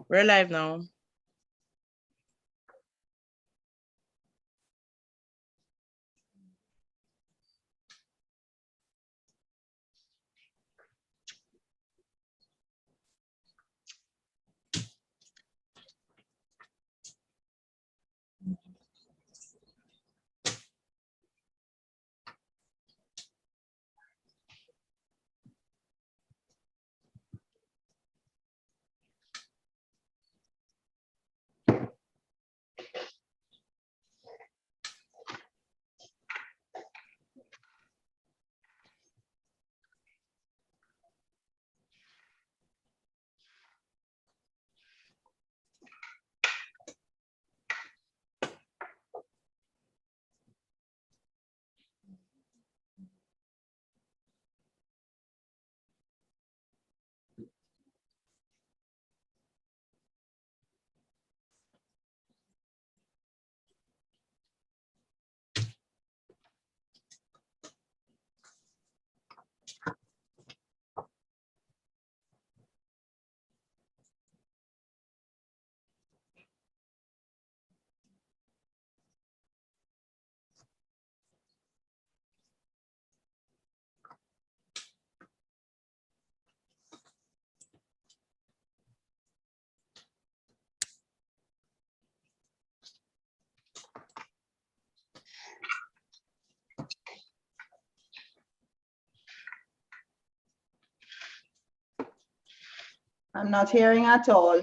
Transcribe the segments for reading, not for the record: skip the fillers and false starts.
We're live now. I'm not hearing at all.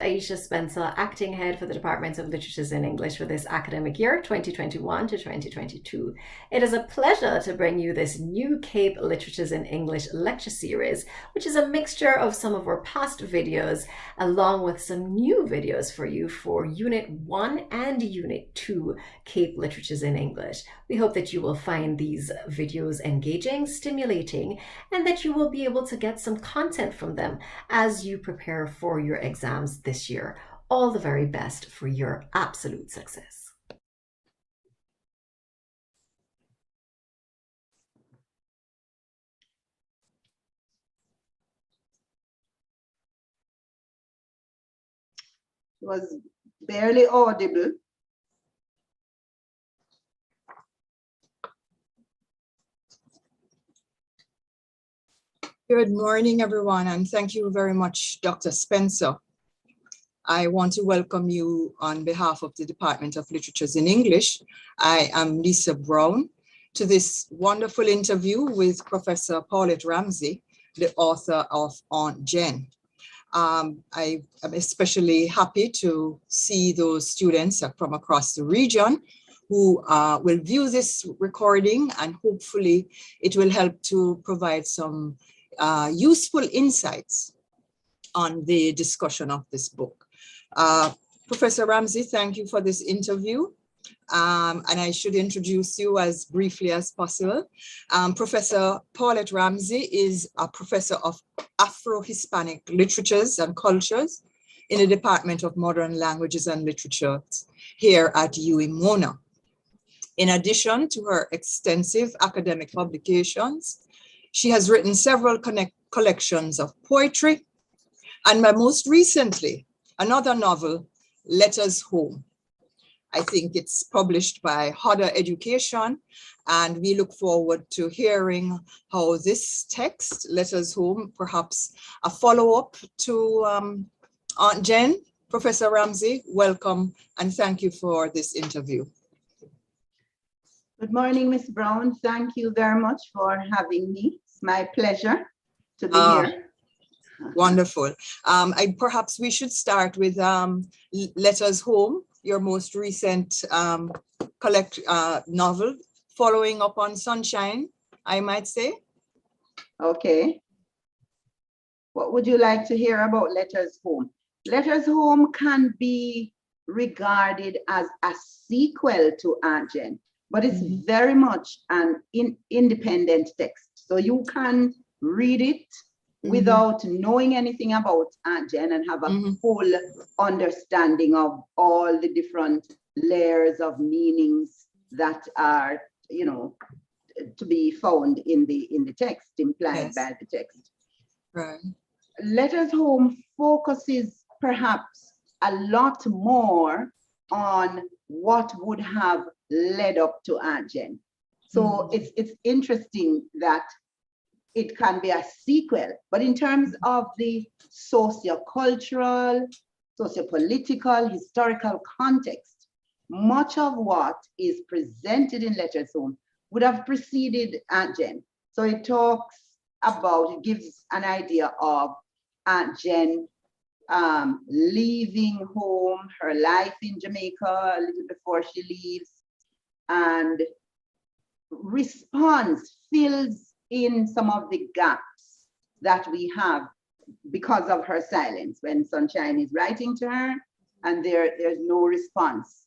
Aisha Spencer, Acting Head for the Department of Literatures in English for this academic year, 2021 to 2022. It is a pleasure to bring you this new CAPE Literatures in English lecture series, which is a mixture of some of our past videos, along with some new videos for you for Unit 1 and Unit 2 CAPE Literatures in English. We hope that you will find these videos engaging, stimulating, and that you will be able to get some content from them as you prepare for your exams this year. All the very best for your absolute success. It was barely audible. Good morning, everyone, and thank you very much, Dr. Spencer. I want to welcome you on behalf of the Department of Literatures in English. I am Lisa Brown to this wonderful interview with Professor Paulette Ramsey, the author of Aunt Jen. I am especially happy to see those students from across the region who will view this recording, and hopefully it will help to provide some useful insights on the discussion of this book. Professor Ramsey, thank you for this interview. And I should introduce you as briefly as possible. Professor Paulette Ramsey is a professor of Afro-Hispanic Literatures and Cultures in the Department of Modern Languages and Literature here at UWI-Mona. In addition to her extensive academic publications, she has written several collections of poetry, and most recently, another novel, Letters Home. I think it's published by Hodder Education, and we look forward to hearing how this text, Letters Home, perhaps a follow-up to Aunt Jen. Professor Ramsey, welcome, and thank you for this interview. Good morning, Ms. Brown. Thank you very much for having me. It's my pleasure to be here. Wonderful. Perhaps we should start with Letters Home, your most recent novel, following up on Sunshine, I might say. Okay. What would you like to hear about Letters Home? Letters Home can be regarded as a sequel to Aunt Jen, but it's very much an independent text. So you can read it without knowing anything about Aunt Jen and have a full understanding of all the different layers of meanings that are, you know, to be found in the text, implied Yes. by the text. Right. Letters Home focuses perhaps a lot more on what would have led up to Aunt Jen. So it's interesting that it can be a sequel, but in terms of the socio-cultural, socio-political, historical context, much of what is presented in Letters Home would have preceded Aunt Jen. So it talks about, it gives an idea of Aunt Jen leaving home, her life in Jamaica a little before she leaves, and response fills in some of the gaps that we have because of her silence. When Sunshine is writing to her and there's no response,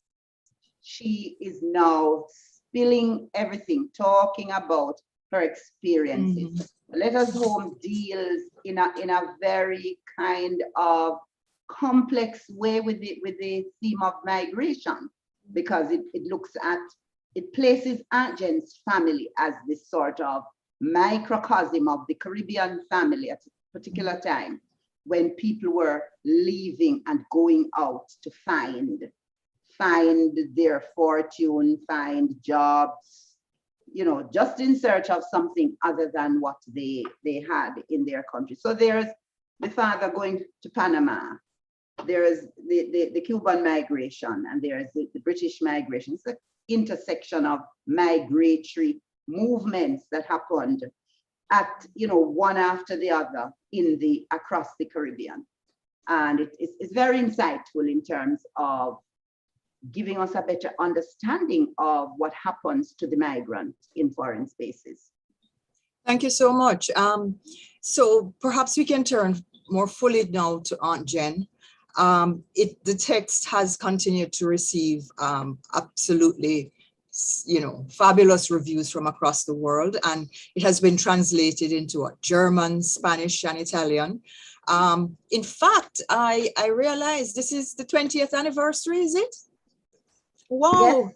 she is now spilling everything, talking about her experiences. Letters Home deals in a very kind of complex way with the theme of migration, because it looks at, it places Aunt Jen's family as this sort of microcosm of the Caribbean family at a particular time when people were leaving and going out to find their fortune, find jobs, you know, just in search of something other than what they had in their country. So there's the father going to Panama, there's the Cuban migration, and there's the British migration. It's an intersection of migratory movements that happened at, you know, one after the other across the Caribbean. And it's very insightful in terms of giving us a better understanding of what happens to the migrant in foreign spaces. Thank you so much. So perhaps we can turn more fully now to Aunt Jen. The text has continued to receive absolutely, you know, fabulous reviews from across the world, and it has been translated into German, Spanish, and Italian. In fact, I realized this is the 20th anniversary, is it? Wow! Yes.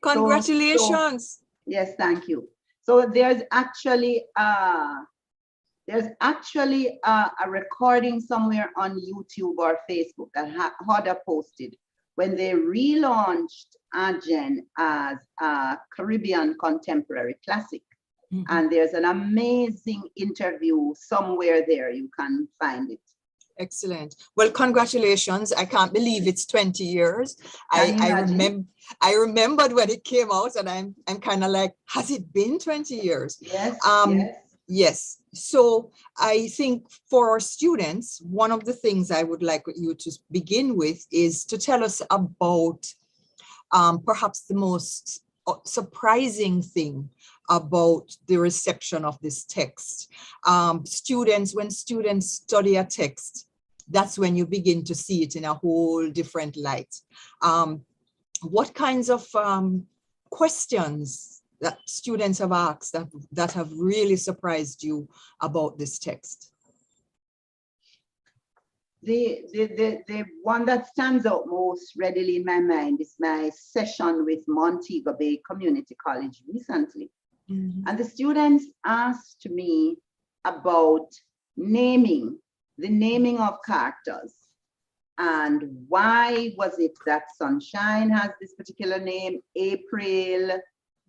Congratulations! Yes, thank you. So there's actually a recording somewhere on YouTube or Facebook that Hoda posted when they relaunched Aunt Jen as a Caribbean contemporary classic. And there's an amazing interview somewhere there. You can find it. Excellent. Well, congratulations. I can't believe it's 20 years. I remembered when it came out, and I'm kind of like, has it been 20 years? Yes. Yes. So I think for our students, one of the things I would like you to begin with is to tell us about perhaps the most surprising thing about the reception of this text. When students study a text, that's when you begin to see it in a whole different light. What kinds of questions that students have asked that have really surprised you about this text? The one that stands out most readily in my mind is my session with Montego Bay Community College recently. And the students asked me about the naming of characters, and why was it that Sunshine has this particular name, April,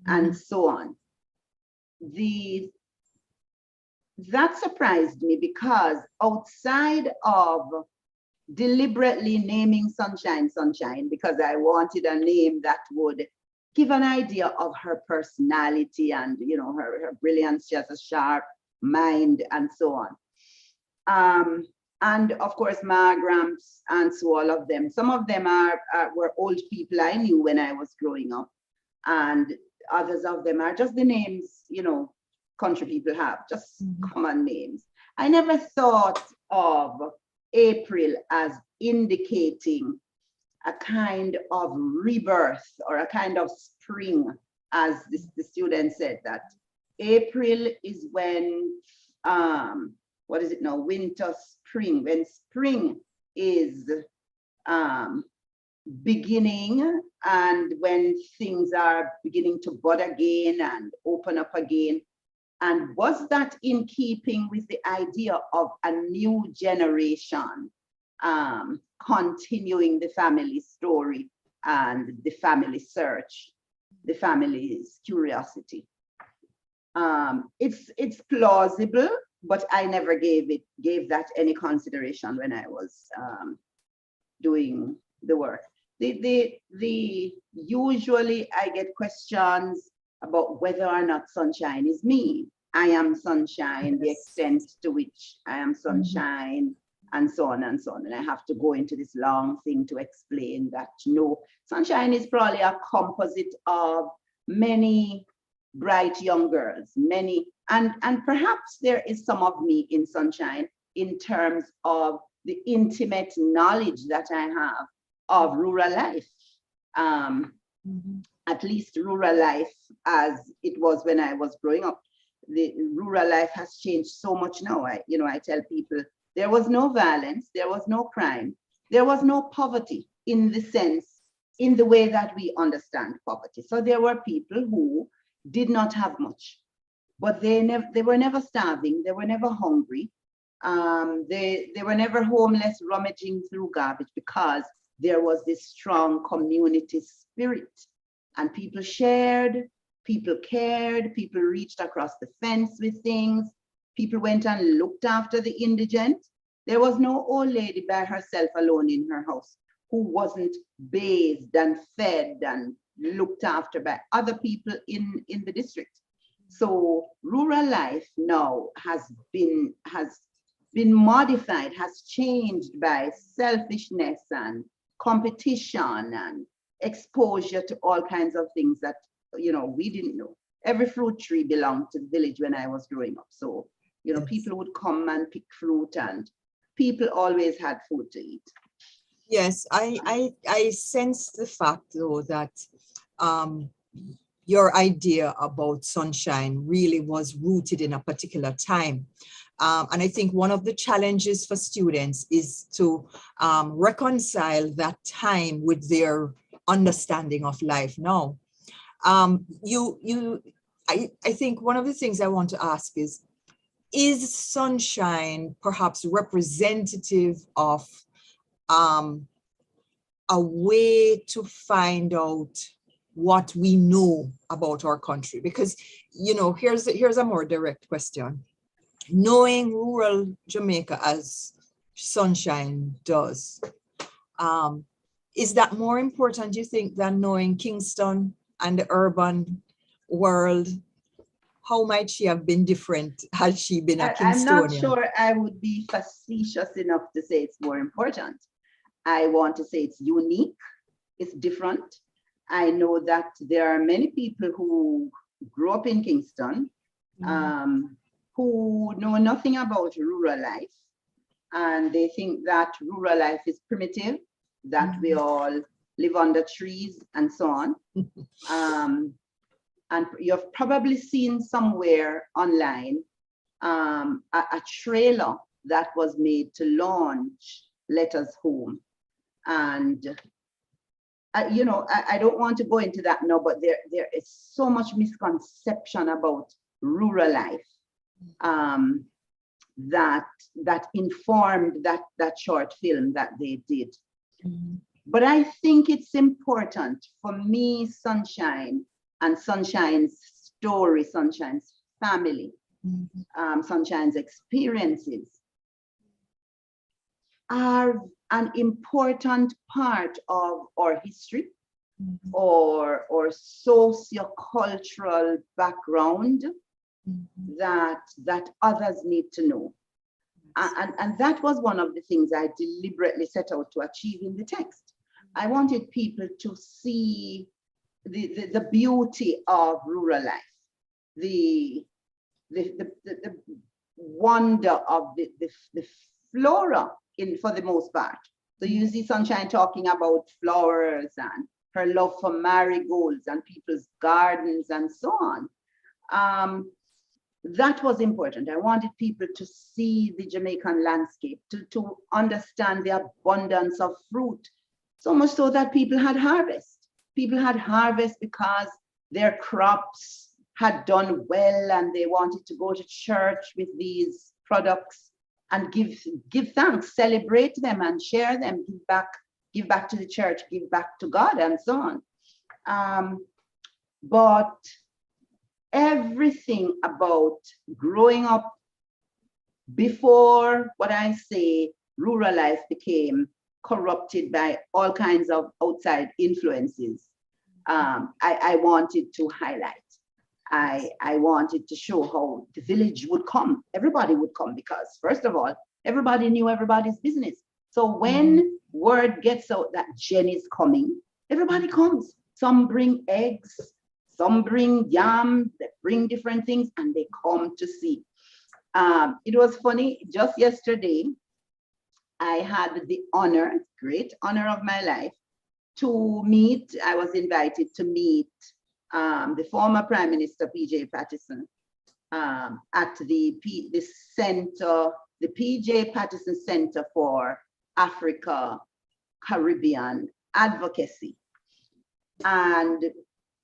and so on. That surprised me, because outside of deliberately naming Sunshine, because I wanted a name that would give an idea of her personality and, you know, her brilliance. She has a sharp mind and so on. And of course, Margramps and so all of them. Some of them were old people I knew when I was growing up, and others of them are just the names, you know, country people have, just common names. I never thought of April as indicating a kind of rebirth or a kind of spring, as the student said, that April is when, what is it now, winter, spring, when spring is beginning and when things are beginning to bud again and open up again? And was that in keeping with the idea of a new generation continuing the family story and the family search, the family's curiosity? It's plausible, but I never gave that any consideration when I was doing the work. Usually I get questions about whether or not sunshine is me. I am sunshine, the extent to which I am sunshine, and so on and so on. And I have to go into this long thing to explain that, no, sunshine is probably a composite of many bright young girls, many, and perhaps there is some of me in sunshine in terms of the intimate knowledge that I have of rural life. At least rural life as it was when I was growing up. The rural life has changed so much now. I tell people there was no violence, there was no crime, there was no poverty in the way that we understand poverty. So there were people who did not have much, but they were never starving, they were never hungry, they were never homeless rummaging through garbage, because there was this strong community spirit, and people shared, people cared, people reached across the fence with things, people went and looked after the indigent. There was no old lady by herself alone in her house who wasn't bathed and fed and looked after by other people in the district. So rural life now has been modified, has changed by selfishness and competition and exposure to all kinds of things that we didn't know. Every fruit tree belonged to the village when I was growing up. So yes, people would come and pick fruit, and people always had food to eat. Yes, I sense the fact though that your idea about sunshine really was rooted in a particular time. And I think one of the challenges for students is to reconcile that time with their understanding of life now. I think one of the things I want to ask is sunshine perhaps representative of a way to find out what we know about our country? Because, here's a more direct question. Knowing rural Jamaica as sunshine does, is that more important, you think, than knowing Kingston and the urban world? How might she have been different had she been a Kingstonian? I'm not sure I would be facetious enough to say it's more important. I want to say it's unique, it's different. I know that there are many people who grew up in Kingston, who know nothing about rural life, and they think that rural life is primitive, that we all live under trees and so on. And you've probably seen somewhere online a trailer that was made to launch Letters Home. And I don't want to go into that now, but there is so much misconception about rural life that informed that short film that they did. But I think it's important for me, Sunshine and Sunshine's story, Sunshine's family, Sunshine's experiences are an important part of our history or socio-cultural background that others need to know. And that was one of the things I deliberately set out to achieve in the text. I wanted people to see the beauty of rural life, the wonder of the flora for the most part. So you see Sunshine talking about flowers and her love for marigolds and people's gardens and so on. That was important. I wanted people to see the Jamaican landscape, to understand the abundance of fruit. So much so that people had harvest. People had harvest because their crops had done well and they wanted to go to church with these products and give thanks, celebrate them and share them, give back to the church, give back to God and so on. But everything about growing up before what I say rural life became corrupted by all kinds of outside influences, I wanted to highlight. I wanted to show how the village would come. Everybody would come because, first of all, everybody knew everybody's business. So when word gets out that Jen is coming, everybody comes. Some bring eggs, some bring yam, they bring different things, and they come to see. It was funny, just yesterday, I had the honor, great honor of my life, to meet, I was invited to meet the former Prime Minister, P.J. Patterson, at the center, the P.J. Patterson Center for Africa, Caribbean Advocacy. And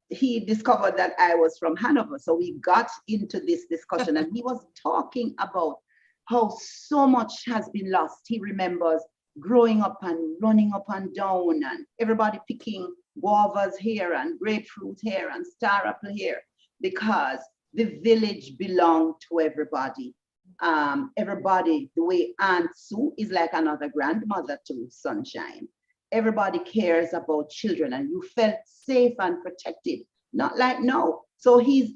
he discovered that I was from Hanover. So we got into this discussion and he was talking about how so much has been lost. He remembers growing up and running up and down and everybody picking guavas here and grapefruit here and star apple here because the village belonged to everybody. Everybody, the way Aunt Sue is like another grandmother to Sunshine. Everybody cares about children and you felt safe and protected, not like now. So he's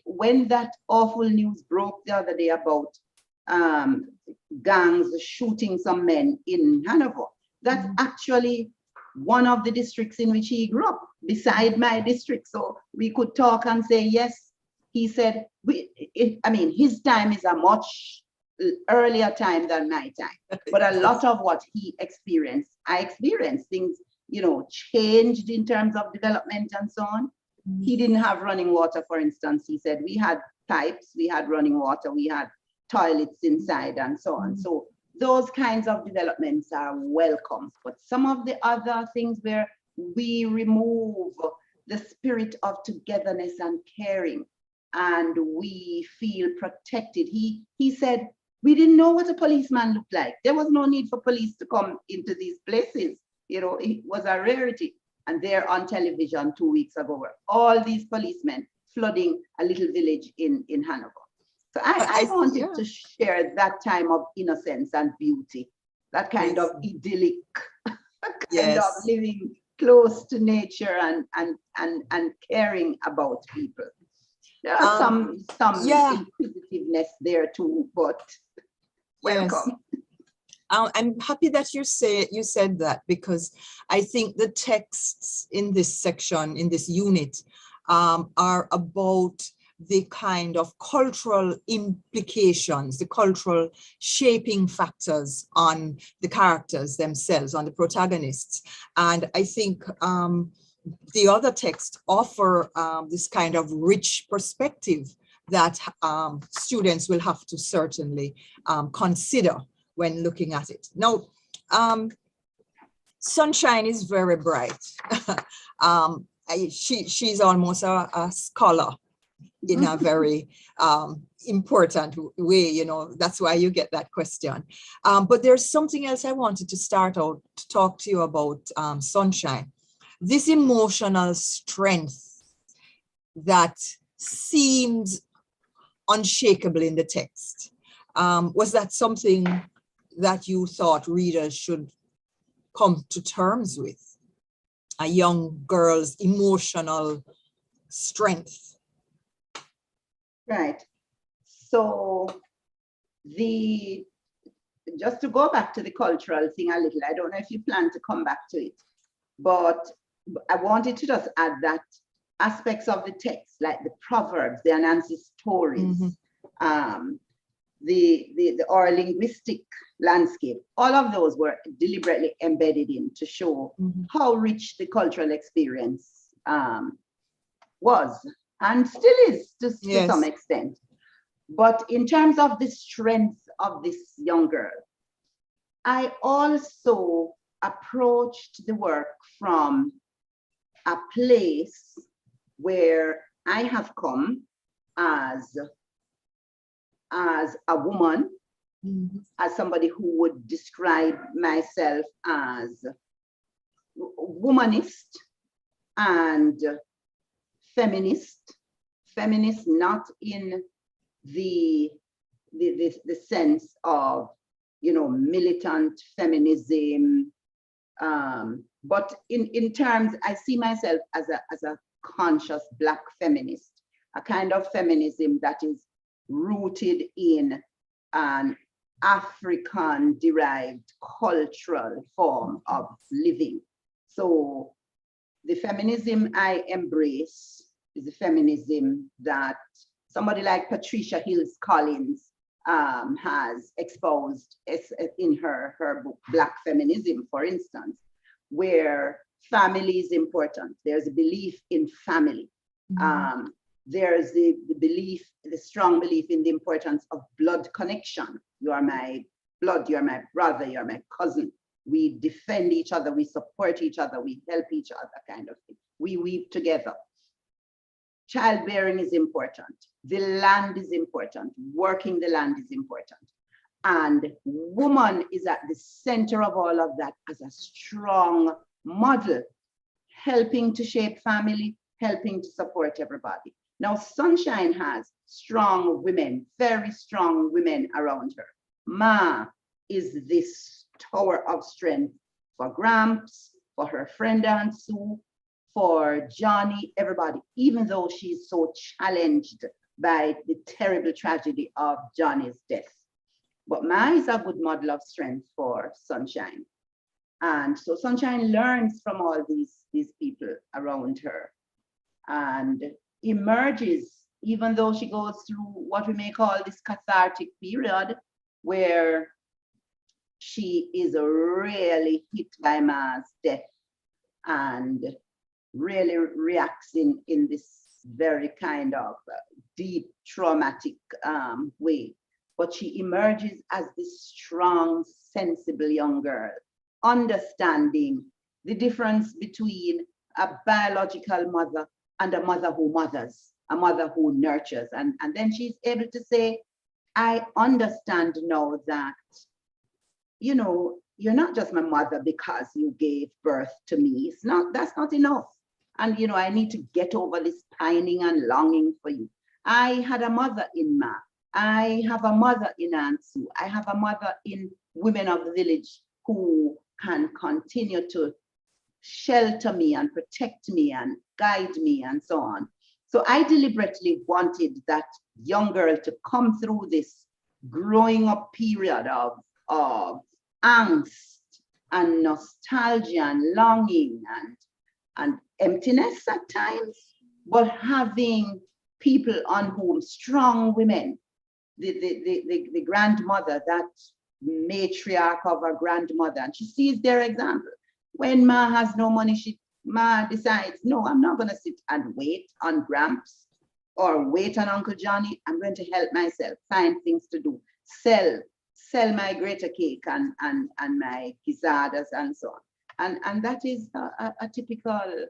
when that awful news broke the other day about gangs shooting some men in Hanover, that's actually one of the districts in which he grew up, beside my district. So we could talk and say, yes, he said, his time is a much earlier time than my time. But a lot of what he experienced, I experienced things, changed in terms of development and so on. He didn't have running water, for instance. He said we had pipes, we had running water, we had toilets inside and so on. So those kinds of developments are welcome. But some of the other things where we remove the spirit of togetherness and caring and we feel protected. He said, we didn't know what a policeman looked like. There was no need for police to come into these places. It was a rarity. And they're on television 2 weeks ago, were all these policemen flooding a little village in Hanover. So I wanted to share that time of innocence and beauty, that kind of idyllic kind of living close to nature and caring about people. There are some inquisitiveness there too, but welcome. I'm happy that you said that, because I think the texts in this section, in this unit, are about the kind of cultural implications, the cultural shaping factors on the characters themselves, on the protagonists. And I think the other texts offer this kind of rich perspective that students will have to certainly consider when looking at it. Now, Sunshine is very bright. She's almost a scholar in a very important way, that's why you get that question. But there's something else I wanted to start out to talk to you about Sunshine. This emotional strength that seems unshakable in the text. Was that something that you thought readers should come to terms with? A young girl's emotional strength. Right. So just to go back to the cultural thing a little, I don't know if you plan to come back to it, but I wanted to just add that aspects of the text, like the proverbs, the Anansi stories, the oral linguistic landscape, all of those were deliberately embedded in to show how rich the cultural experience was and still is to some extent. But in terms of the strength of this young girl, I also approached the work from a place where I have come as a woman, as somebody who would describe myself as womanist and feminist. Feminist not in the sense of, you know, militant feminism, but in terms, I see myself as a conscious Black feminist, a kind of feminism that is rooted in an African-derived cultural form of living. So the feminism I embrace is a feminism that somebody like Patricia Hills Collins has exposed in her book, Black Feminism, for instance, where family is important. There's a belief in family. There's the belief, the strong belief in the importance of blood connection. You are my blood, you're my brother, you're my cousin. We defend each other, we support each other, we help each other, kind of thing. We weave together. Childbearing is important. The land is important. Working the land is important. And woman is at the center of all of that as a strong model, helping to shape family, helping to support everybody. Now, Sunshine has strong women, very strong women around her. Ma is this tower of strength for Gramps, for her friend Aunt Sue, for Johnny, everybody, even though she's so challenged by the terrible tragedy of Johnny's death. But Ma is a good model of strength for Sunshine. And so Sunshine learns from all these people around her and emerges, even though she goes through what we may call this cathartic period, where she is really hit by Ma's death and really reacts in this very kind of deep traumatic way. But she emerges as this strong, sensible young girl, understanding the difference between a biological mother and a mother who mothers, a mother who nurtures. And then she's able to say, I understand now that, you know, you're not just my mother because you gave birth to me. That's not enough. And, you know, I need to get over this pining and longing for you. I had a mother in Ma. I have a mother in Aunt Sue. I have a mother in Women of the Village who can continue to shelter me and protect me and guide me and so on. So I deliberately wanted that young girl to come through this growing up period of angst and nostalgia and longing and emptiness at times, but having people on whom, strong women, the grandmother, that matriarch of her grandmother, and she sees their example. When Ma has no money, Ma decides, no, I'm not going to sit and wait on Gramps or wait on Uncle Johnny. I'm going to help myself, find things to do, sell my greater cake and my quizadas and so on. And that is a typical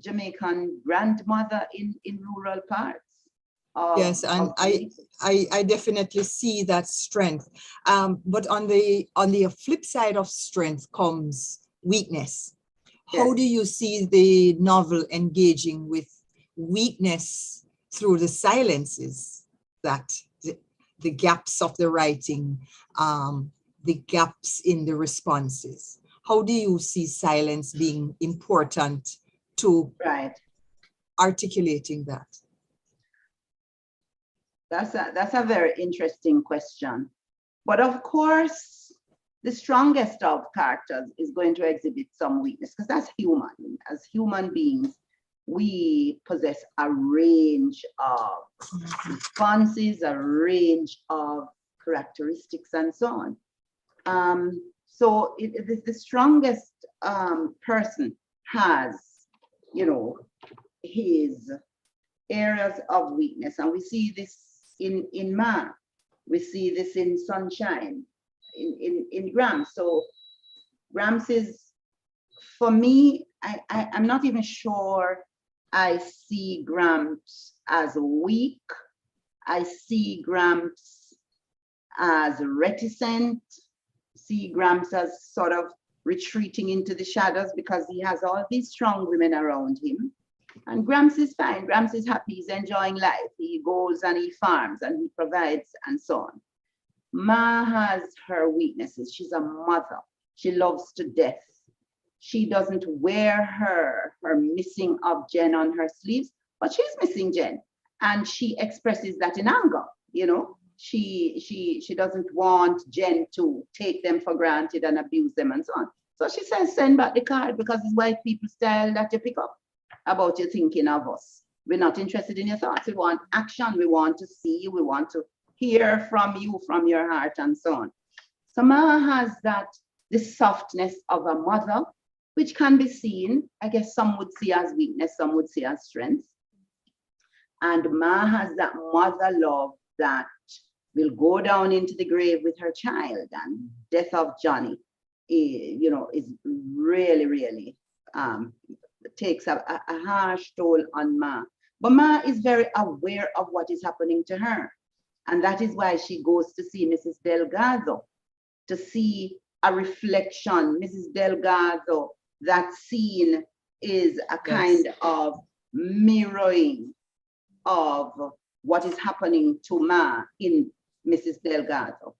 Jamaican grandmother in rural parts. Yes, and I definitely see that strength. But on the flip side of strength comes weakness. Yes. How do you see the novel engaging with weakness through the silences, that the gaps of the writing, the gaps in the responses? How do you see silence being important to articulating that? That's a very interesting question. But of course, the strongest of characters is going to exhibit some weakness, because that's human. As human beings, we possess a range of responses, a range of characteristics, and so on. So the strongest person has, you know, his areas of weakness, and we see this in Ma, we see this in Sunshine, in Gramps. So Gramps is, for me, I'm not even sure I see Gramps as weak. I see Gramps as reticent, see Gramps as sort of retreating into the shadows because he has all these strong women around him. And Gramps is fine. Gramps is happy. He's enjoying life. He goes and he farms and he provides and so on. Ma has her weaknesses. She's a mother. She loves to death. She doesn't wear her missing of Jen on her sleeves, but she's missing Jen. And she expresses that in anger, you know. She doesn't want Jen to take them for granted and abuse them and so on. So she says, send back the card because it's white people style that you pick up about you thinking of us. We're not interested in your thoughts. We want action. We want to see you. We want to hear from you, from your heart and so on. So Ma has that, the softness of a mother, which can be seen, I guess some would see as weakness, some would see as strength. And Ma has that mother love that will go down into the grave with her child, and death of Johnny, you know, is really, really takes a harsh toll on Ma. But Ma is very aware of what is happening to her. And that is why she goes to see Mrs. Delgado, to see a reflection. Mrs. Delgado, that scene is a kind of mirroring of what is happening to Ma in Mrs. Delgado.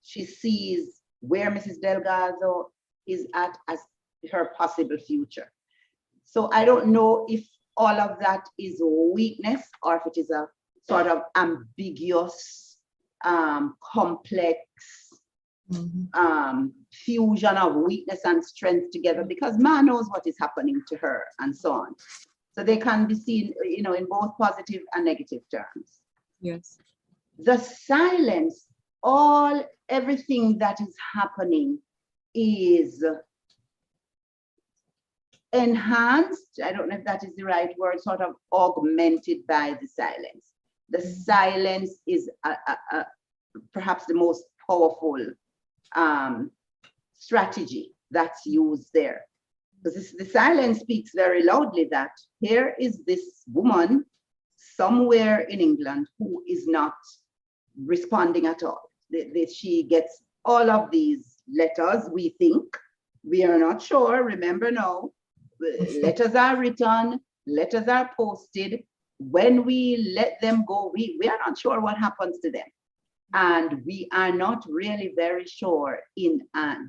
She sees where Mrs. Delgado is at as her possible future. So I don't know if all of that is weakness or if it is a sort of ambiguous, complex fusion of weakness and strength together, because Ma knows what is happening to her and so on. So they can be seen, you know, in both positive and negative terms. Yes. The silence, everything that is happening is enhanced, I don't know if that is the right word, sort of augmented by the silence. The silence is perhaps the most powerful strategy that's used there. Because the silence speaks very loudly that here is this woman somewhere in England who is not responding at all. She gets all of these letters, we think. We are not sure, remember now. Letters are written, letters are posted. When we let them go, we are not sure what happens to them. And we are not really very sure in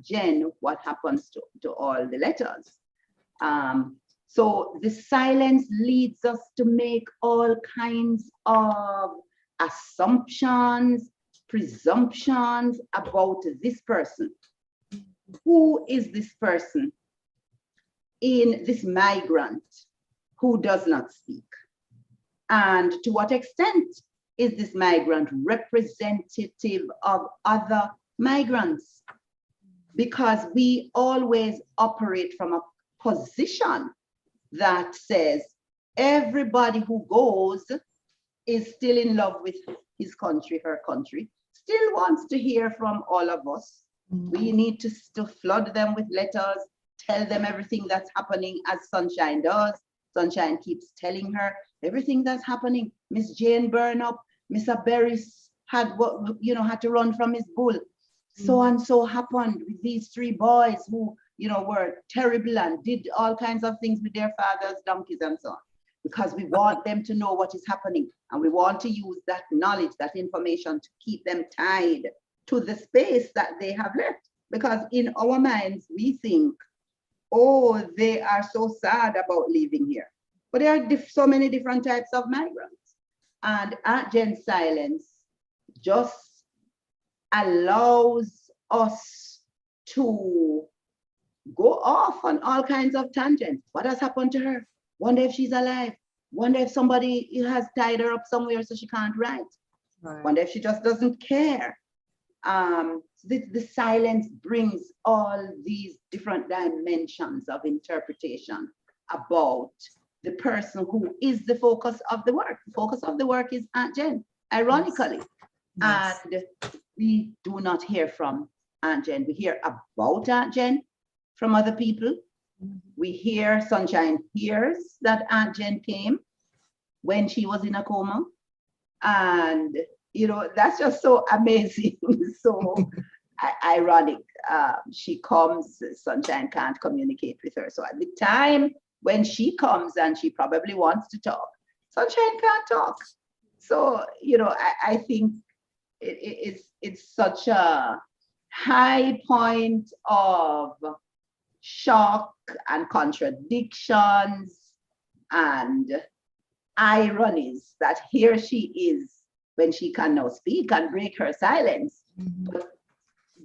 Jen what happens to all the letters. So the silence leads us to make all kinds of assumptions, presumptions about this person. Who is this person in this migrant who does not speak? And to what extent is this migrant representative of other migrants? Because we always operate from a position that says everybody who goes is still in love with his country, her country, still wants to hear from all of us. We need to flood them with letters, tell them everything that's happening, as Sunshine does. Sunshine keeps telling her everything that's happening. Miss Jane Burnop, Mr. Berries had to run from his bull. So and so happened with these three boys who, were terrible and did all kinds of things with their fathers' donkeys and so on. Because we want them to know what is happening, and we want to use that knowledge, that information to keep them tied to the space that they have left. Because in our minds, we think, oh, they are so sad about leaving here. But there are so many different types of migrants. And Aunt Jen's silence just allows us to go off on all kinds of tangents. What has happened to her? Wonder if she's alive. Wonder if somebody has tied her up somewhere so she can't write. Right. Wonder if she just doesn't care. The silence brings all these different dimensions of interpretation about the person who is the focus of the work. The focus of the work is Aunt Jen, ironically. Yes. And we do not hear from Aunt Jen. We hear about Aunt Jen, from other people. We hear, Sunshine hears that Aunt Jen came when she was in a coma. And, you know, that's just so amazing. So ironic. She comes, Sunshine can't communicate with her. So at the time when she comes and she probably wants to talk, Sunshine can't talk. So, you know, I think it's such a high point of shock and contradictions and ironies that here she is when she can now speak and break her silence. But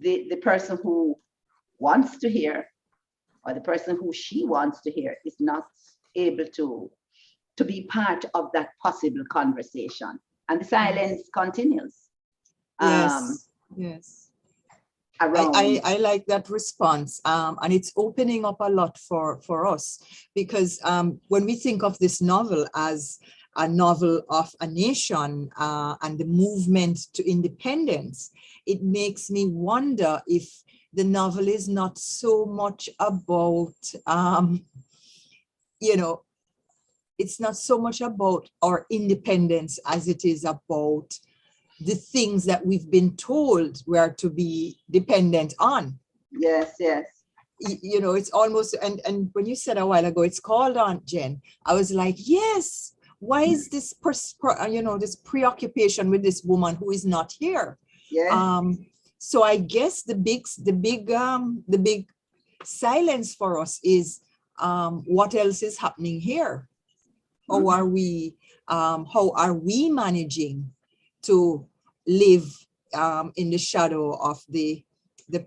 the person who wants to hear, or the person who she wants to hear, is not able to be part of that possible conversation. And the silence continues. Yes, yes. Around. I like that response, and it's opening up a lot for us, because when we think of this novel as a novel of a nation and the movement to independence, it makes me wonder if the novel is not so much about, you know, it's not so much about our independence as it is about the things that we've been told we are to be dependent on. Yes, yes. You know, it's almost, and when you said a while ago, it's called Aunt Jen, I was like, yes, why is this, you know, this preoccupation with this woman who is not here? Yes. So I guess the big silence for us is what else is happening here? How are we managing to live in the shadow of the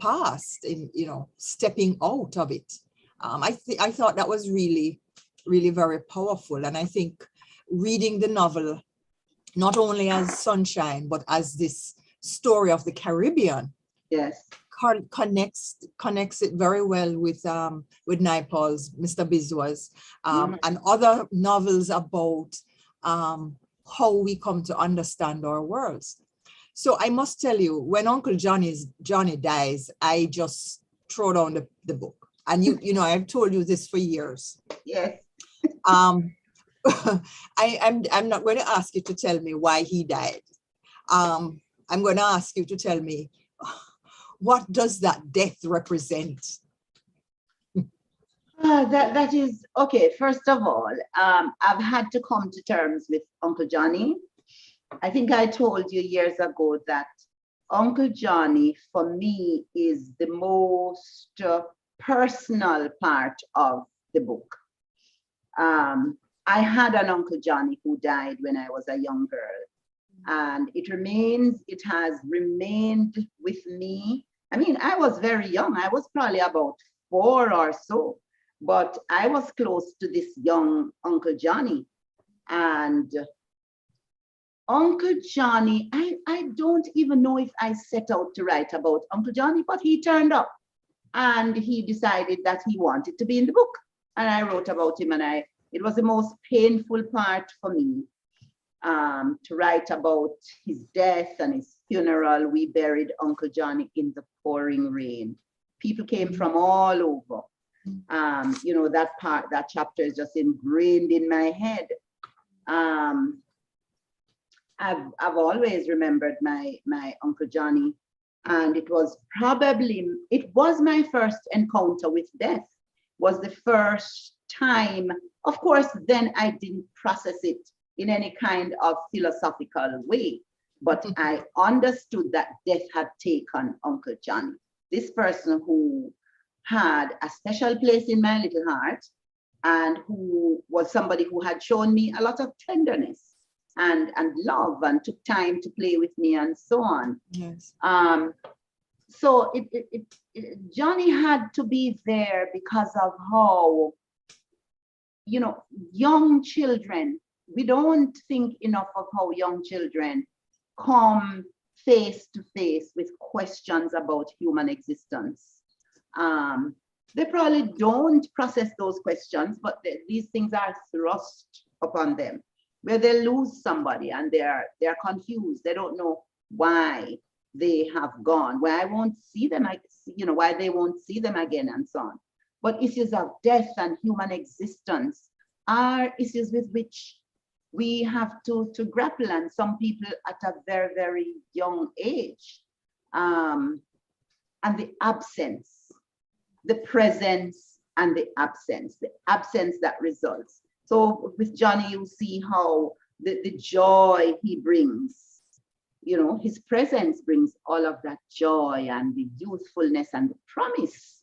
past, in, you know, stepping out of it? I thought that was really, really very powerful. And I think reading the novel, not only as Sunshine, but as this story of the Caribbean, yes, connects it very well with Naipaul's Mr. Biswas, and other novels about how we come to understand our worlds. So I must tell you, when Uncle Johnny dies, I just throw down the book. And you know, I've told you this for years. yes. I'm not going to ask you to tell me why he died. I'm going to ask you to tell me, what does that death represent? That is, okay, first of all, I've had to come to terms with Uncle Johnny. I think I told you years ago that Uncle Johnny, for me, is the most personal part of the book. I had an Uncle Johnny who died when I was a young girl, and it has remained with me. I mean, I was very young. I was probably about 4 or so, but I was close to this young Uncle Johnny. And Uncle Johnny, I don't even know if I set out to write about Uncle Johnny, but he turned up and he decided that he wanted to be in the book. And I wrote about him, and it was the most painful part for me to write about his death and his funeral. We buried Uncle Johnny in the pouring rain. People came from all over. You know, that chapter is just ingrained in my head. I've always remembered my Uncle Johnny, and it was my first encounter with death. Was the first time, of course, then I didn't process it in any kind of philosophical way, but I understood that death had taken Uncle Johnny, this person who had a special place in my little heart, and who was somebody who had shown me a lot of tenderness and love, and took time to play with me, and so on. Yes. So Johnny had to be there because of how, you know, young children, we don't think enough of how young children come face to face with questions about human existence. They probably don't process those questions, but these things are thrust upon them, where they lose somebody and they're confused. They don't know why they have gone, why I won't see them, you know, why they won't see them again, and so on. but issues of death and human existence are issues with which we have to grapple, and some people at a very, very young age. And the absence, the presence and the absence that results. So with Johnny, you see how the joy he brings, you know, his presence brings all of that joy and the youthfulness and the promise.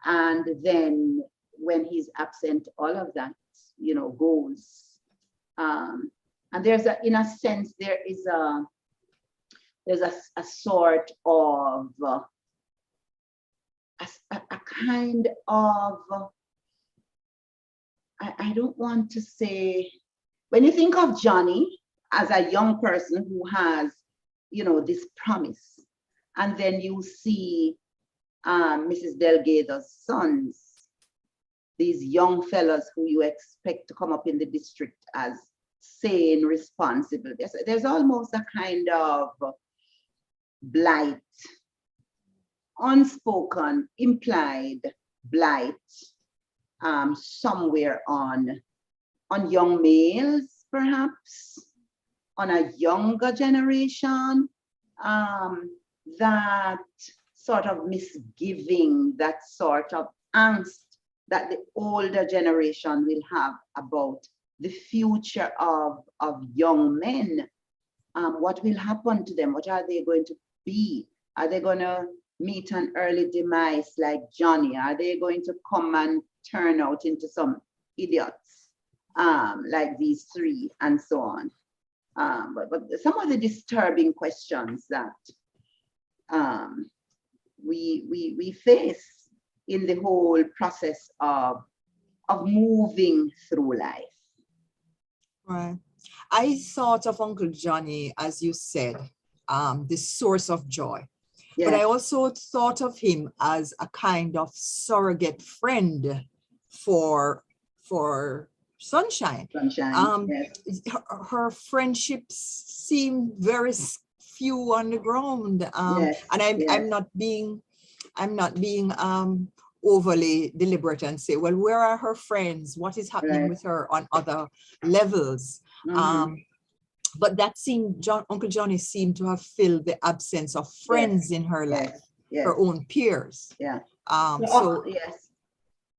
And then when he's absent, all of that, you know, goes. And there's a, in a sense, there's a sort of a kind of, I don't want to say, when you think of Johnny as a young person who has, you know, this promise, and then you see Mrs. Delgado's sons, these young fellas who you expect to come up in the district as sane, responsible. There's almost a kind of blight, unspoken, implied blight somewhere on young males, perhaps, on a younger generation, that sort of misgiving, that sort of angst that the older generation will have about the future of young men. What will happen to them? What are they going to be? Are they going to meet an early demise like Johnny? Are they going to come and turn out into some idiots like these three, and so on? But some of the disturbing questions that we face in the whole process of moving through life. Right. I thought of Uncle Johnny, as you said, the source of joy. Yes. But I also thought of him as a kind of surrogate friend for Sunshine. Sunshine, yes. Her friendships seem very few on the ground. Yes, And I'm not being overly deliberate and say, well, where are her friends? What is happening Right. with her on other levels? But that seemed, Uncle Johnny seemed to have filled the absence of friends in her life, yes. her own peers. Yeah. Yes.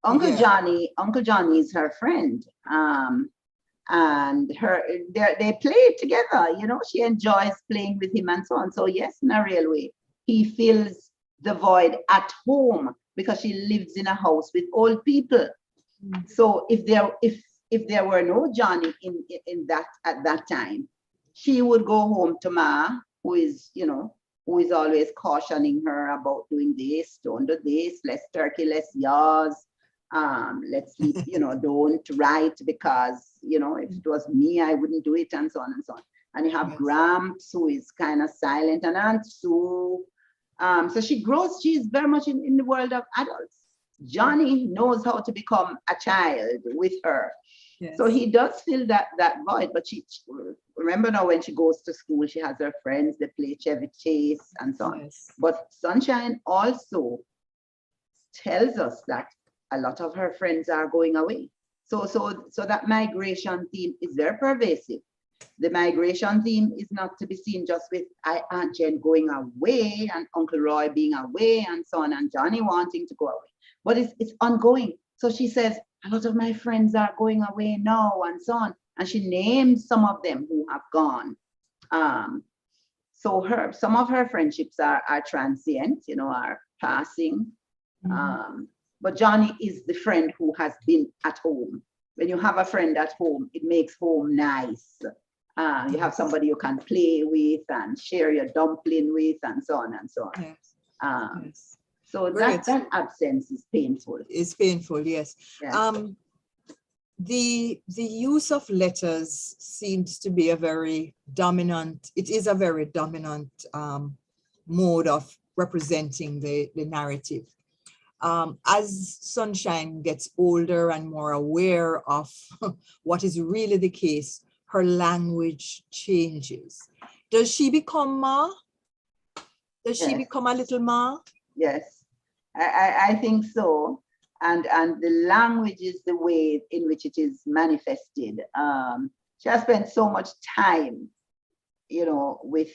Uncle Yeah. Johnny is her friend. And they play together, you know, she enjoys playing with him and so on. So yes, in a real way, he fills the void at home because she lives in a house with old people. So if there were no Johnny in that at that time, she would go home to Ma, who is always cautioning her about doing this, don't do this, less turkey, less yaws, let's sleep, you know, don't write because, you know, if it was me, I wouldn't do it, and so on and so on. And you have Gramps, who is kind of silent, and Aunt Sue. So she's very much in the world of adults. Johnny knows how to become a child with her. Yes. So he does fill that void, but she remember now when she goes to school, she has her friends, they play Chevy Chase and so on. Yes. But Sunshine also tells us that a lot of her friends are going away. So that migration theme is very pervasive. The migration theme is not to be seen just with Aunt Jen going away and Uncle Roy being away and so on, and Johnny wanting to go away. But it's ongoing. So she says, a lot of my friends are going away now and so on. And she names some of them who have gone. So some of her friendships are transient, you know, are passing. But Johnny is the friend who has been at home. When you have a friend at home, it makes home nice. You have somebody you can play with and share your dumpling with and so on and so on. Yes. So that absence is painful. It's painful, yes. Yeah. The use of letters seems to be a very dominant mode of representing the narrative. As Sunshine gets older and more aware of what is really the case, her language changes. Does she become Ma? Does she become a little Ma? Yes, I think so. and the language is the way in which it is manifested. She has spent so much time, you know, with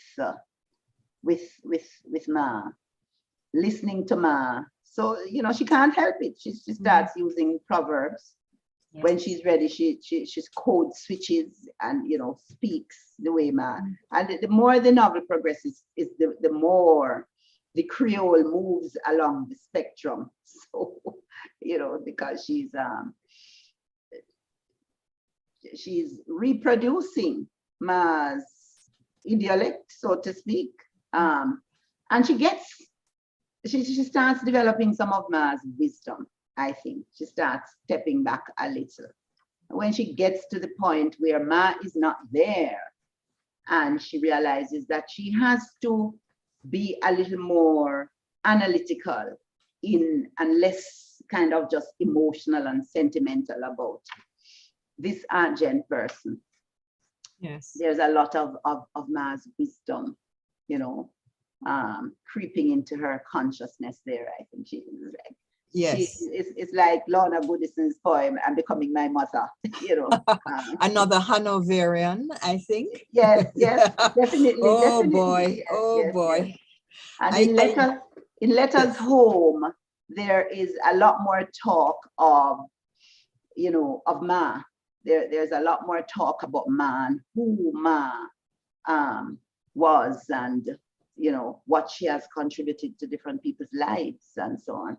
Ma, listening to Ma. So, you know, she can't help it. She starts using proverbs. Yeah. When she's ready, she's code switches and, you know, speaks the way Ma. And the more the novel progresses, is the more the Creole moves along the spectrum. So, you know, because she's reproducing Ma's dialect, so to speak. And she starts developing some of Ma's wisdom, I think. She starts stepping back a little. When she gets to the point where Ma is not there, and she realizes that she has to be a little more analytical and less kind of just emotional and sentimental about this Aunt Jen person. Yes. There's a lot of Ma's wisdom, you know, creeping into her consciousness there. I think she is like, yes, it's like Lorna Goodison's poem, "I'm becoming my mother," you know. Another Hanoverian, I think. Yes, definitely. Oh definitely. boy, Yes, oh yes, boy. yes. And in Letters Home, there is a lot more talk of, you know, of Ma. There's a lot more talk about Ma and who Ma was, and, you know, what she has contributed to different people's lives and so on.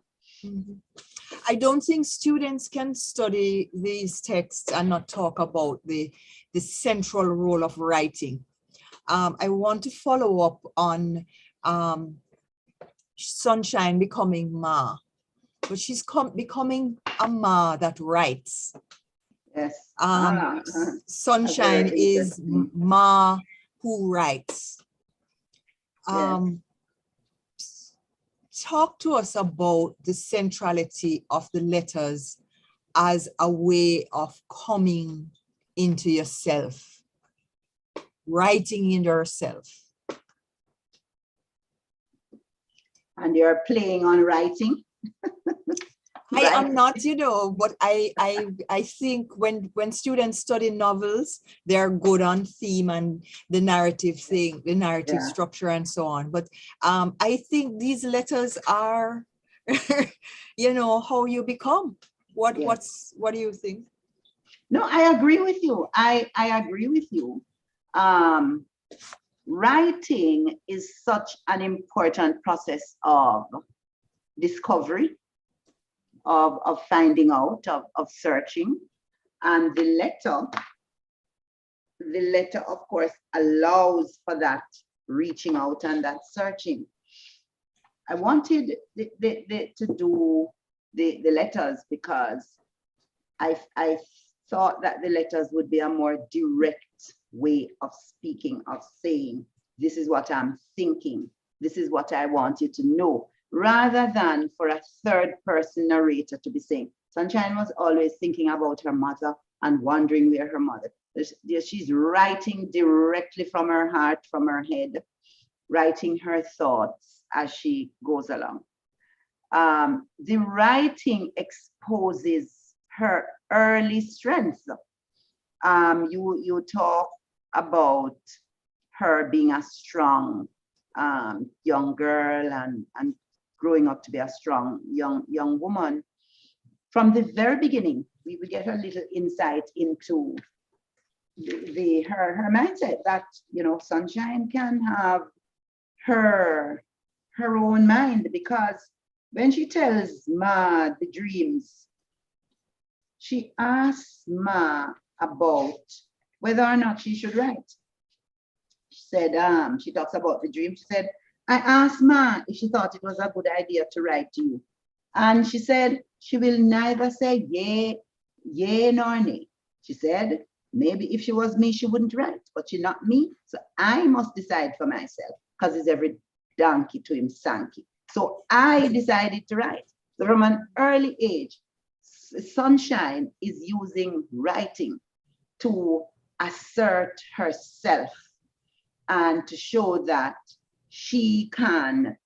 I don't think students can study these texts and not talk about the central role of writing. I want to follow up on Sunshine becoming Ma, but she's becoming a Ma that writes. Yes. Sunshine is Ma who writes. Talk to us about the centrality of the letters as a way of coming into yourself, writing in yourself. And you're playing on writing? I am not, you know, but I think when students study novels, they're good on theme and the narrative thing, the narrative structure and so on. But I think these letters are, you know, how you become. What do you think? No, I agree with you. I agree with you. Writing is such an important process of discovery, of finding out, of searching. And the letter, of course, allows for that reaching out and that searching. I wanted to do the letters because I thought that the letters would be a more direct way of speaking, of saying, this is what I'm thinking, this is what I want you to know, rather than for a third person narrator to be saying, Sunshine was always thinking about her mother and wondering where her mother is. She's writing directly from her heart, from her head, writing her thoughts as she goes along. The writing exposes her early strengths. You talk about her being a strong young girl and growing up to be a strong young woman. From the very beginning, we will get a little insight into her mindset that, you know, Sunshine can have her own mind, because when she tells Ma the dreams, she asks Ma about whether or not she should write. She said, she talks about the dream. She said, I asked Ma if she thought it was a good idea to write to you. And she said, she will neither say yea nor nay. She said, maybe if she was me, she wouldn't write, but she's not me. So I must decide for myself, because it's every donkey to him Sankey. So I decided to write. So from an early age, Sunshine is using writing to assert herself and to show that she can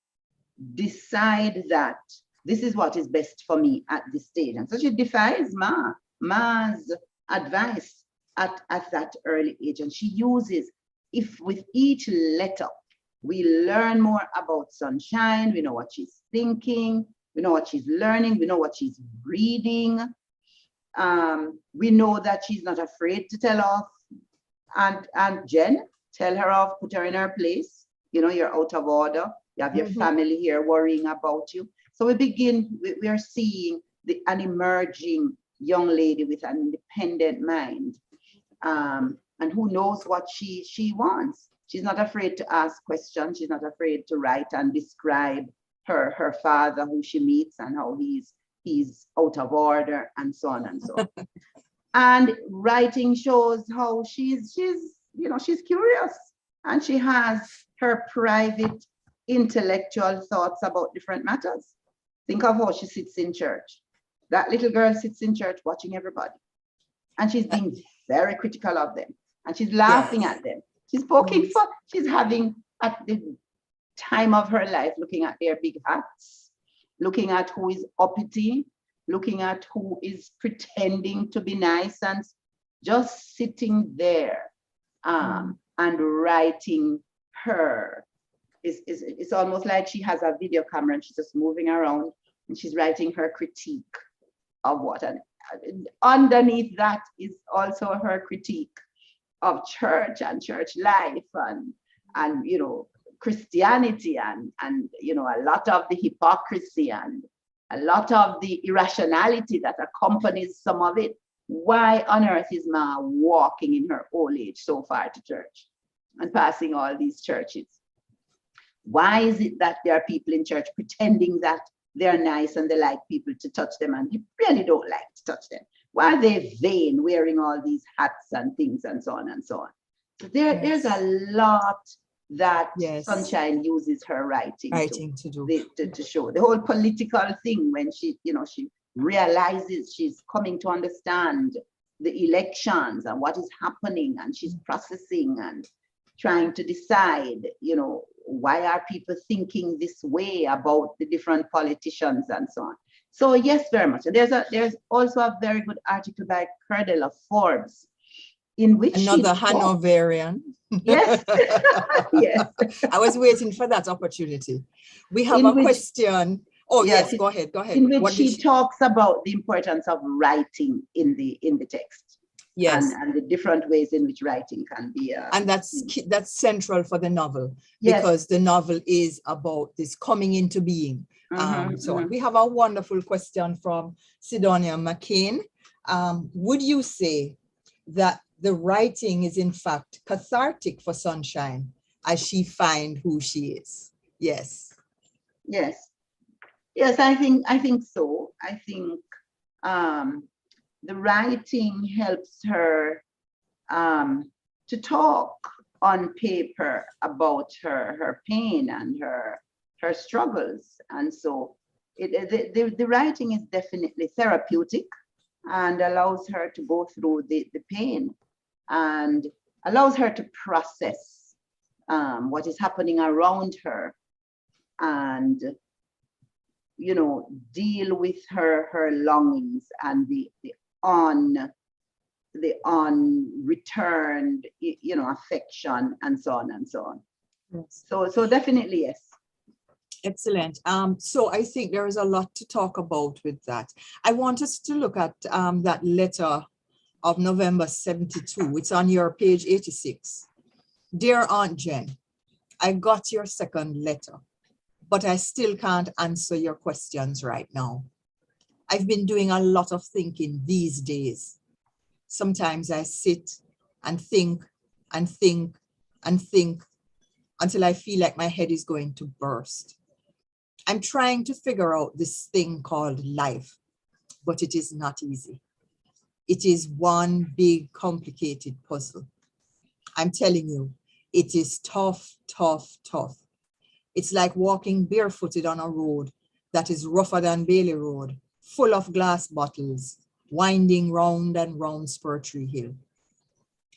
decide that this is what is best for me at this stage. And so she defies Ma's advice at that early age. And she uses, if with each letter, we learn more about Sunshine, we know what she's thinking, we know what she's learning, we know what she's reading. We know that she's not afraid to tell off and Jen, tell her off, put her in her place. You know, you're out of order. You have your family here worrying about you. So we are seeing an emerging young lady with an independent mind. And who knows what she wants. She's not afraid to ask questions. She's not afraid to write and describe her father, who she meets, and how he's out of order, and so on and so on. And writing shows how she's curious, and she has her private intellectual thoughts about different matters. Think of how she sits in church. That little girl sits in church watching everybody, and she's being very critical of them, and she's laughing at them. She's poking fun. She's having, at the time of her life, looking at their big hats, looking at who is uppity, looking at who is pretending to be nice, and just sitting there and writing her. It's almost like she has a video camera and she's just moving around and she's writing her critique of what. And underneath that is also her critique of church and church life and you know, Christianity and you know, a lot of the hypocrisy and a lot of the irrationality that accompanies some of it. Why on earth is Ma walking in her old age so far to church and passing all these churches? Why is it that there are people in church pretending that they're nice and they like people to touch them and they really don't like to touch them? Why are they vain, wearing all these hats and things and so on and so on? So there's a lot that Sunshine uses her writing to do, to show. The whole political thing, when she realizes she's coming to understand the elections and what is happening, and she's processing and trying to decide, you know, why are people thinking this way about the different politicians and so on. So yes, very much. And there's also a very good article by Cardella Forbes, in which another Hanoverian. Yes. Yes. I was waiting for that opportunity. We have a question. Oh yes, go ahead. In which she talks about the importance of writing in the text. Yes. And the different ways in which writing can be. And that's central for the novel, because the novel is about this coming into being. We have a wonderful question from Sidonia McCain. Would you say that the writing is in fact cathartic for Sunshine as she finds who she is? Yes. Yes. Yes, I think so. I think the writing helps her to talk on paper about her pain and her struggles. And so the writing is definitely therapeutic and allows her to go through the pain and allows her to process what is happening around her and, you know, deal with her longings and the unreturned, you know, affection and so on and so on. Yes. So definitely yes. Excellent. So I think there is a lot to talk about with that. I want us to look at that letter of November 72. It's on your page 86. Dear Aunt Jen, I got your second letter, but I still can't answer your questions right now. I've been doing a lot of thinking these days. Sometimes I sit and think and think and think until I feel like my head is going to burst. I'm trying to figure out this thing called life, but it is not easy. It is one big, complicated puzzle. I'm telling you, it is tough, tough, tough. It's like walking barefooted on a road that is rougher than Bailey Road, full of glass bottles, winding round and round Spur Tree Hill.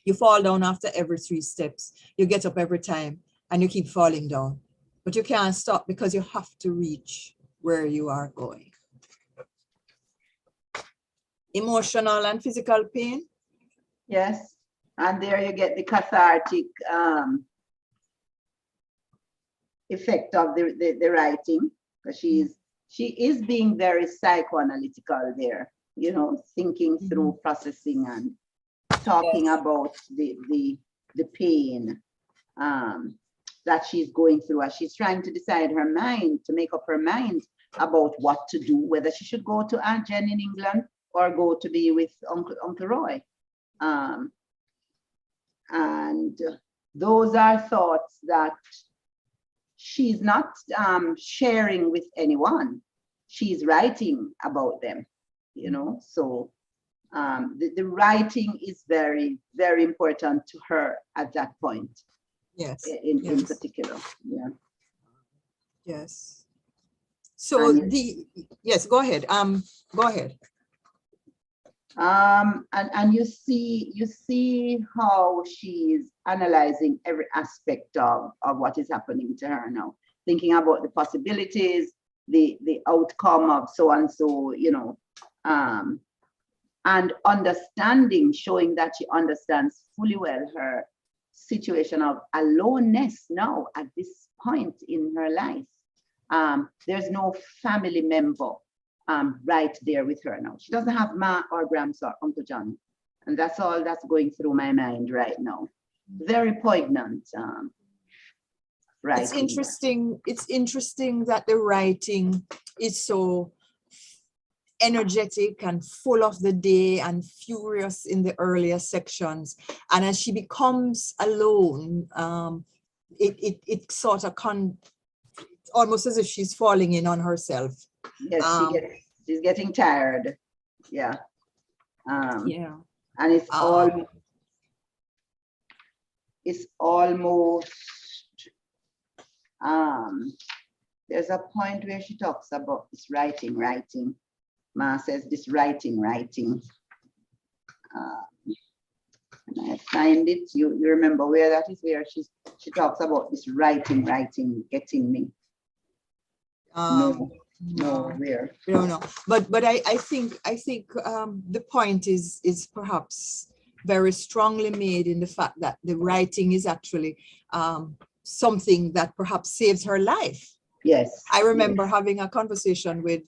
You fall down after every 3 steps. You get up every time and you keep falling down. But you can't stop because you have to reach. where you are going. Emotional and physical pain. Yes. And there you get the cathartic effect of the writing, because she is being very psychoanalytical there, you know, thinking through, processing, and talking about the pain that she's going through as she's trying to decide her mind, to make up her mind about what to do, whether she should go to Aunt Jen in England or go to be with Uncle Roy. And those are thoughts that she's not sharing with anyone. She's writing about them, you know. So the writing is very, very important to her at that point. Yes. In particular. Yeah. Yes. So yes, go ahead. Go ahead. And you see how she's analyzing every aspect of what is happening to her now, thinking about the possibilities, the outcome of so and so, you know, and understanding, showing that she understands fully well her situation of aloneness now at this point in her life. There's no family member right there with her now. She doesn't have Ma or Gramps or Uncle John. And that's all that's going through my mind right now. Very poignant writing. It's interesting that the writing is so energetic and full of the day and furious in the earlier sections. And as she becomes alone, it sort of almost as if she's falling in on herself. Yes, she's getting tired. Yeah. Yeah. And it's almost there's a point where she talks about this writing. Ma says this writing. And I find it, you remember where that is, where she talks about this writing getting me. No, where? No. But I think the point is perhaps very strongly made in the fact that the writing is actually something that perhaps saves her life. Yes. I remember having a conversation with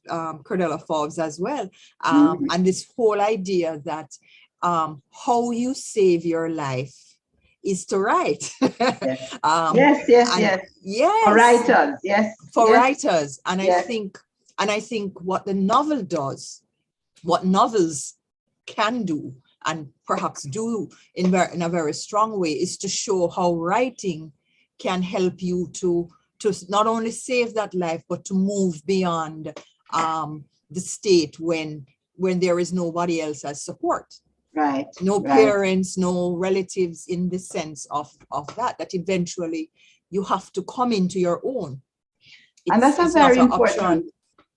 Cordella Forbes as well. And this whole idea that how you save your life is to write. Yes. Yes. For writers, yes. For writers. And I think what the novel does, what novels can do, and perhaps do in a very strong way, is to show how writing can help you to not only save that life, but to move beyond the state when there is nobody else as support. Right. No parents, no relatives, in the sense of that eventually you have to come into your own. And that's a very important,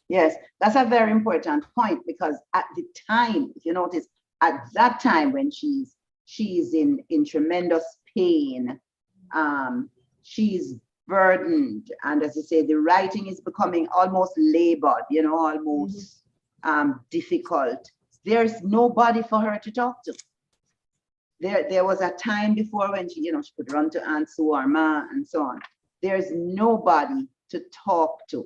yes, that's a very important point, because at the time, if you notice, at that time when she's in tremendous pain, she's burdened, and as you say, the writing is becoming almost labored, you know, almost difficult. There's nobody for her to talk to. There was a time before when she could run to Aunt Sue or Ma and so on. There's nobody to talk to.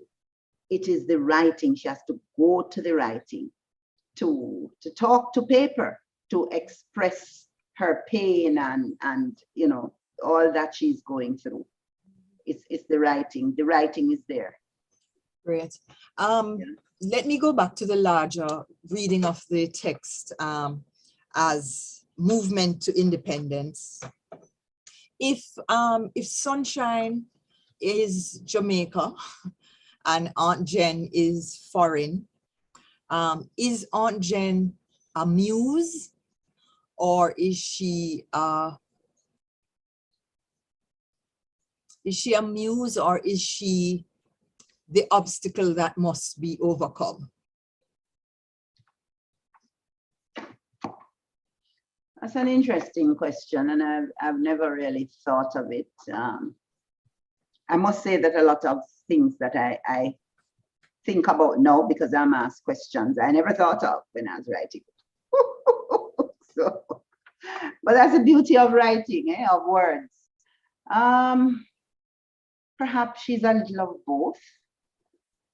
It is the writing. She has to go to the writing, to talk to paper, to express her pain and all that she's going through. It's the writing. The writing is there. Great. Let me go back to the larger reading of the text as movement to independence. If Sunshine is Jamaica and Aunt Jen is foreign, is Aunt Jen a muse, or is she a muse, or is she the obstacle that must be overcome? That's an interesting question, and I've never really thought of it. I must say that a lot of things that I think about now because I'm asked questions I never thought of when I was writing. So, but that's the beauty of writing, of words. Perhaps she's a little of both.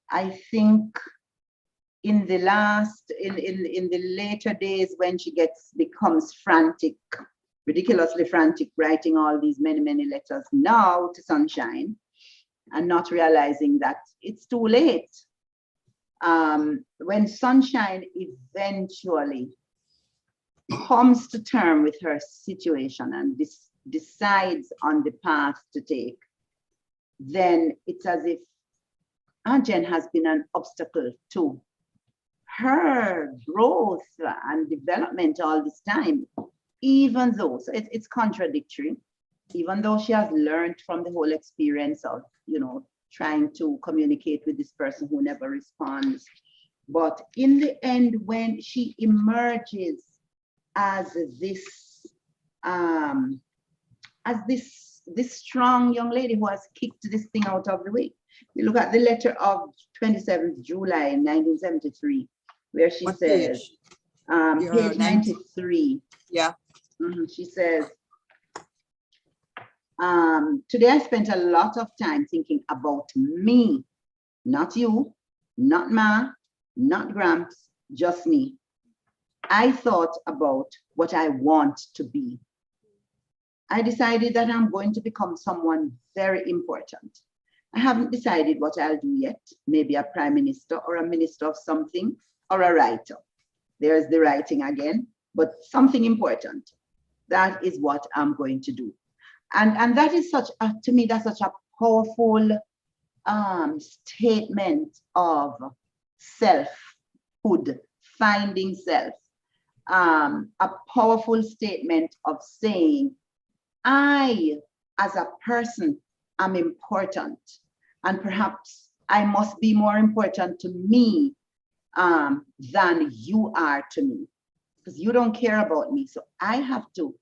I think in the later days when she becomes frantic, ridiculously frantic, writing all these many letters now to Sunshine, and not realizing that it's too late. When Sunshine eventually comes to term with her situation and decides on the path to take, then it's as if Aunt Jen has been an obstacle to her growth and development all this time, even though, so it's contradictory, even though she has learned from the whole experience of, trying to communicate with this person who never responds. But in the end, when she emerges as this strong young lady who has kicked this thing out of the way. You look at the letter of 27th July 1973, where she says, page 93. Yeah. She says, today I spent a lot of time thinking about me, not you, not Ma, not Gramps, just me. I thought about what I want to be. I decided that I'm going to become someone very important. I haven't decided what I'll do yet, maybe a prime minister or a minister of something or a writer. There's the writing again, but something important. That is what I'm going to do. And that is to me, that's such a powerful statement of selfhood, finding self. A powerful statement of saying, I, as a person, am important, and perhaps I must be more important to me than you are to me, because you don't care about me. So I have to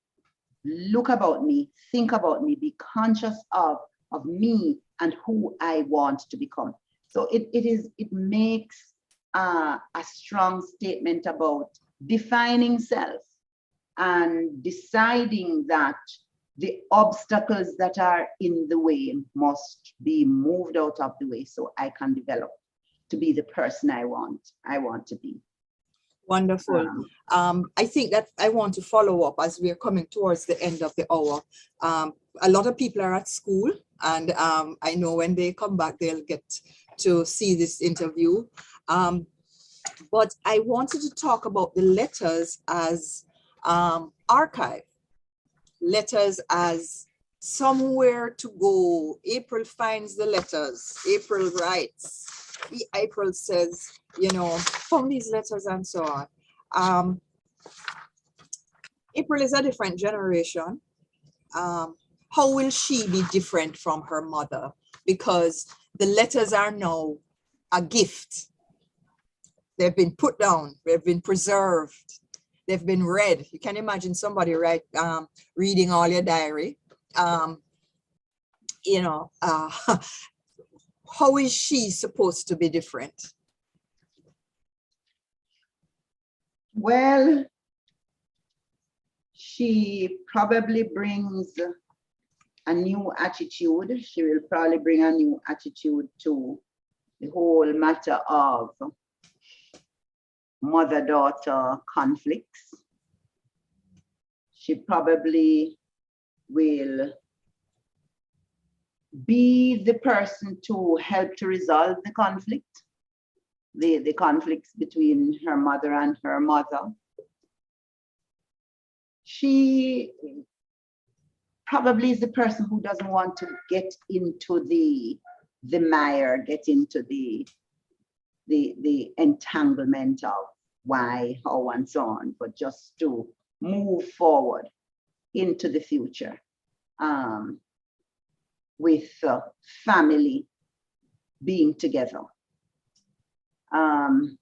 look about me, think about me, be conscious of me and who I want to become. So it makes a strong statement about defining self and deciding that the obstacles that are in the way must be moved out of the way so I can develop to be the person I want to be. Wonderful. I think that I want to follow up as we are coming towards the end of the hour. A lot of people are at school, and I know when they come back, they'll get to see this interview. But I wanted to talk about the letters as archive, letters as somewhere to go. April finds the letters. April writes. April says, found these letters and so on. April is a different generation. How will she be different from her mother? Because the letters are now a gift. They've been put down, they've been preserved, they've been read. You can imagine somebody reading all your diary. How is she supposed to be different? Well, she probably brings a new attitude. She will probably bring a new attitude to the whole matter of mother-daughter conflicts. She probably will be the person to help to resolve the conflict, the conflicts between her mother and her mother. She probably is the person who doesn't want to get into the mire, get into the entanglement of why, how, and so on, but just to move forward into the future with family being together. And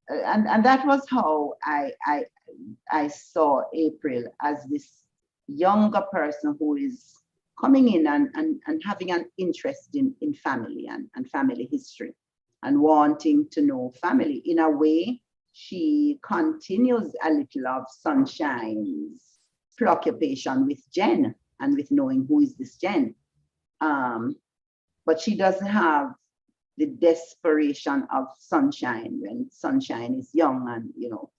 that was how I saw April, as this younger person who is coming in and having an interest in family and family history. and wanting to know family. In a way, she continues a little of Sunshine's preoccupation with Jen and with knowing who is this Jen. But she doesn't have the desperation of Sunshine when Sunshine is young and, you know,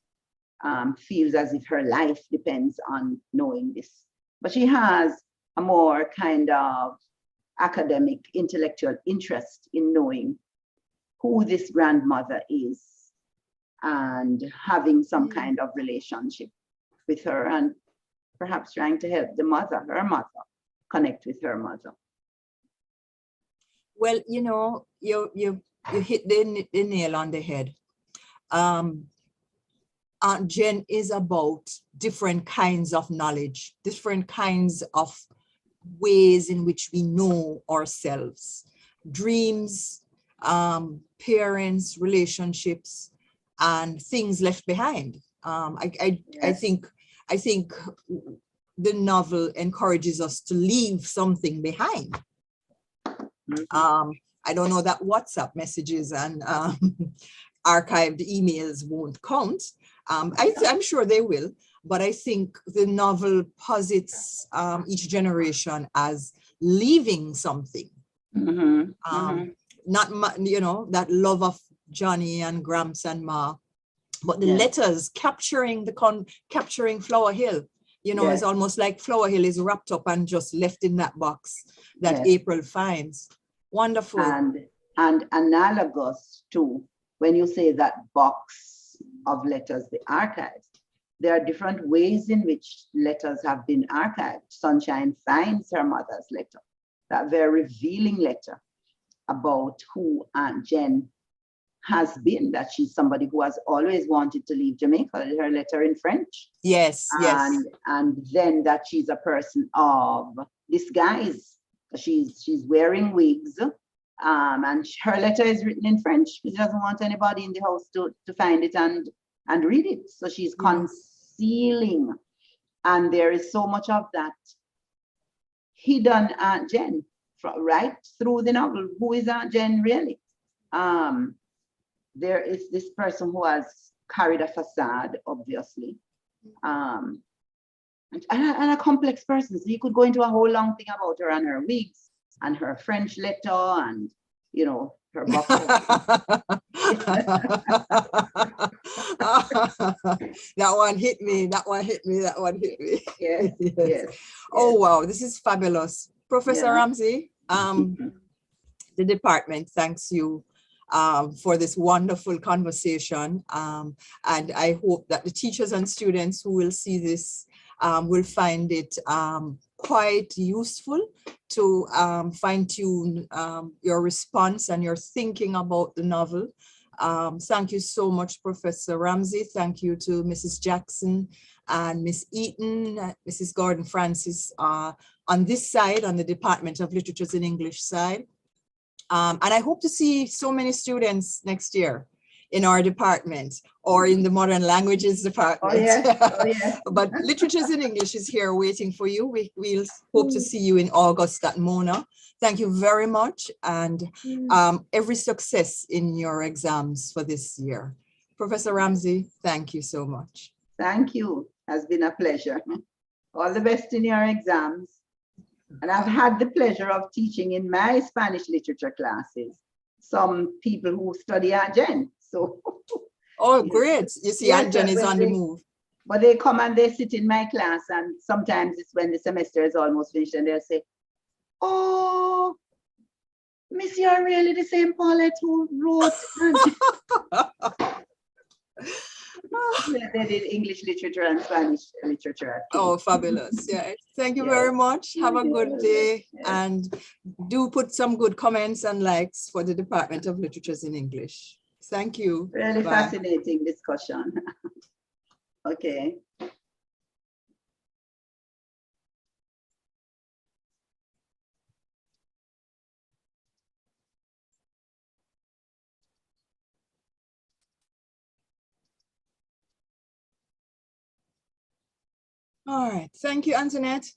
feels as if her life depends on knowing this. But she has a more kind of academic, intellectual interest in knowing who this grandmother is and having some kind of relationship with her and perhaps trying to help the mother, her mother, connect with her mother. Well, you know, you hit the nail on the head. Aunt Jen is about different kinds of knowledge, different kinds of ways in which we know ourselves, dreams, parents, relationships, and things left behind. I think the novel encourages us to leave something behind. I don't know that WhatsApp messages and archived emails won't count. I'm sure they will, but I think the novel posits each generation as leaving something. Not, you know, that love of Johnny and Gramps and Ma, but the letters capturing capturing Flower Hill. You know, it's almost like Flower Hill is wrapped up and just left in that box that April finds. Wonderful. And analogous to when you say that box of letters, the archives, there are different ways in which letters have been archived. Sunshine finds her mother's letter, that very revealing letter about who Aunt Jen has been, that she's somebody who has always wanted to leave Jamaica, her letter in French. Yes, yes. And then that she's a person of disguise. She's wearing wigs, and her letter is written in French. She doesn't want anybody in the house to find it and read it. So she's concealing. And there is so much of that hidden Aunt Jen, right through the novel. Who is Aunt Jen really? There is this person who has carried a facade, obviously, and a complex person. So you could go into a whole long thing about her and her wigs and her French letter and, you know, her box. That one hit me. That one hit me. That one hit me. Yes, yes. Yes. Oh, wow. This is fabulous. Professor Ramsey, the department thanks you for this wonderful conversation. And I hope that the teachers and students who will see this will find it quite useful to fine-tune your response and your thinking about the novel. Thank you so much, Professor Ramsey. Thank you to Mrs. Jackson and Miss Eaton, Mrs. Gordon Francis on this side, on the Department of Literatures in English side. And I hope to see so many students next year in our department or in the Modern Languages department. Oh, yes. Oh, yes. But Literatures in English is here waiting for you. We'll hope to see you in August at Mona. Thank you very much, and every success in your exams for this year. Professor Ramsey, thank you so much. Thank you. Has been a pleasure. All the best in your exams. And I've had the pleasure of teaching in my Spanish literature classes some people who study Aunt Jen. So, oh, great. You see, Aunt Jen is on the move. But they come and they sit in my class, and sometimes it's when the semester is almost finished, and they'll say, "Oh, Miss, you're really the same poet who wrote Aunt Jen." They did English literature and Spanish literature. Oh, fabulous. Yeah. Thank you very much. Have a good day. And do put some good comments and likes for the Department of Literatures in English. Thank you. Really fascinating discussion. Okay. All right. Thank you, Antoinette.